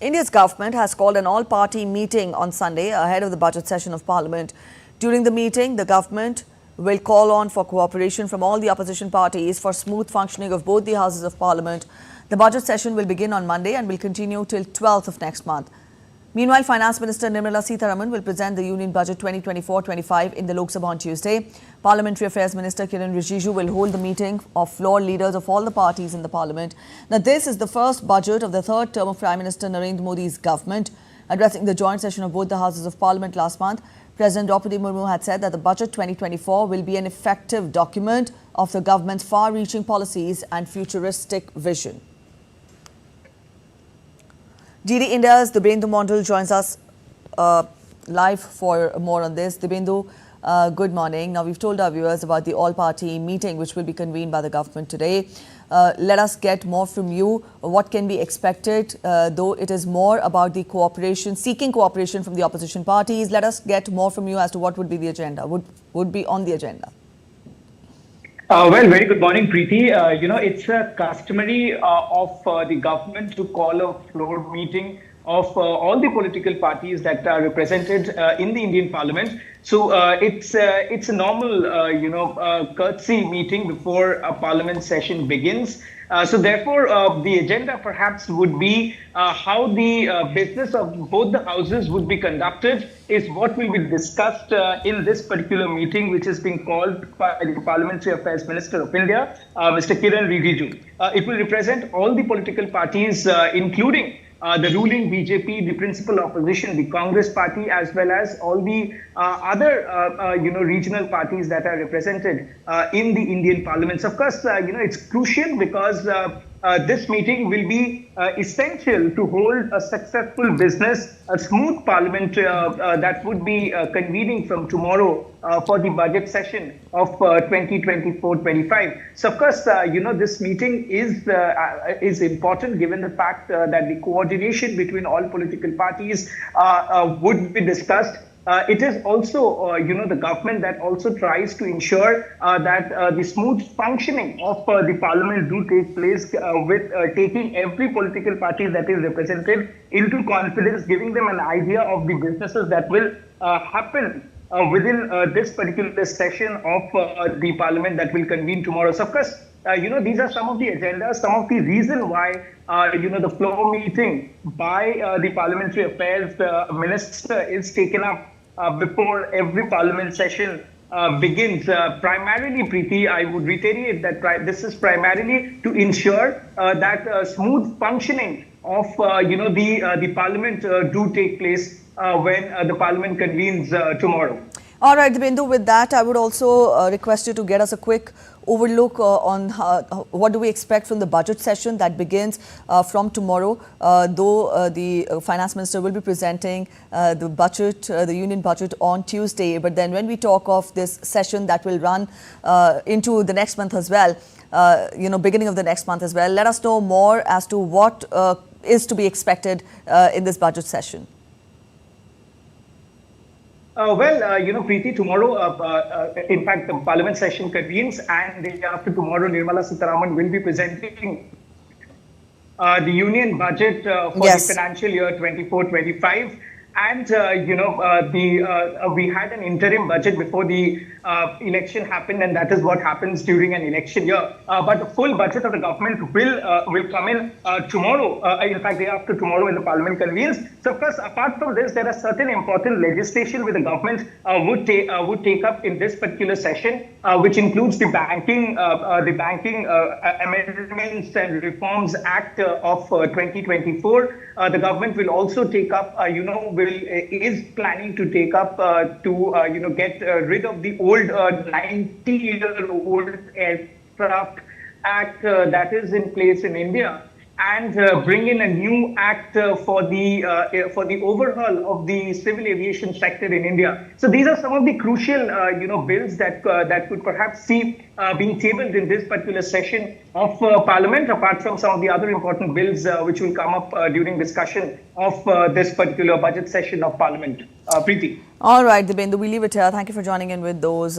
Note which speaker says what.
Speaker 1: India's government has called an all-party meeting on Sunday ahead of the budget session of Parliament. During the meeting, the government will call on for cooperation from all the opposition parties for smooth functioning of both the houses of Parliament. The budget session will begin on Monday and will continue till 12th of next month. Meanwhile, Finance Minister Nirmala Sitharaman will present the Union Budget 2024-25 in the Lok Sabha on Tuesday. Parliamentary Affairs Minister Kiran Rijiju will hold the meeting of floor leaders of all the parties in the Parliament. Now, this is the first budget of the third term of Prime Minister Narendra Modi's government. Addressing the joint session of both the houses of Parliament last month, President Draupadi Murmu had said that the Budget 2024 will be an effective document of the government's far-reaching policies and futuristic vision. GD India's Dibyendu Mondal joins us live for more on this. Dibyendu, good morning. Now, we've told our viewers about the all-party meeting which will be convened by the government today. Let us get more from you. What can be expected, though it is more about the cooperation, seeking cooperation from the opposition parties. Let us get more from you as to what would be the agenda, would be on the agenda.
Speaker 2: Well, very good morning, Preeti. It's customary of the government to call a floor meeting of all the political parties that are represented in the Indian Parliament. So it's a normal, courtesy meeting before a Parliament session begins. So therefore, the agenda perhaps would be how the business of both the houses would be conducted is what will be discussed in this particular meeting, which is being called by the Parliamentary Affairs Minister of India, Mr. Kiran Rijiju. It will represent all the political parties, including the ruling BJP, the principal opposition, the Congress party, as well as all the other, regional parties that are represented in the Indian parliaments. Of course, it's crucial because this meeting will be essential to hold a successful business, a smooth parliament that would be convening from tomorrow for the budget session of 2024-25. So, of course, this meeting is important given the fact that the coordination between all political parties would be discussed. It is also, the government that also tries to ensure that the smooth functioning of the parliament do take place with taking every political party that is represented into confidence, giving them an idea of the businesses that will happen within this particular session of the parliament that will convene tomorrow. So, of course, these are some of the agendas, some of the reason why, the floor meeting by the Parliamentary Affairs Minister is taken up before every Parliament session begins. Primarily, Preeti, I would reiterate that this is primarily to ensure that smooth functioning of, the Parliament do take place when the Parliament convenes tomorrow.
Speaker 1: All right, Dibyendu, with that, I would also request you to get us a quick overlook on what do we expect from the budget session that begins from tomorrow, though the Finance Minister will be presenting the budget, the Union budget on Tuesday. But then when we talk of this session that will run into the next month as well, beginning of the next month as well, let us know more as to what is to be expected in this budget session.
Speaker 2: Preeti, tomorrow, in fact, the Parliament session convenes, and the day after tomorrow, Nirmala Sitharaman will be presenting the Union budget for the financial year 24-25. And, we had an interim budget before the election happened, and that is what happens during an election year. But the full budget of the government will come in tomorrow, in fact, day after tomorrow when the Parliament convenes. So, of course, apart from this, there are certain important legislation which the government would take up in this particular session, which includes the Banking Amendments and Reforms Act of 2024. The government will also take up, is planning to take up to get rid of the old 90-year-old Aircraft Act that is in place in India, and bring in a new act for the overhaul of the civil aviation sector in India. So these are some of the crucial bills that could perhaps see being tabled in this particular session of Parliament, apart from some of the other important bills which will come up during discussion of this particular budget session of Parliament. Preeti.
Speaker 1: All right, Dibyendu, we leave it here. Thank you for joining in with those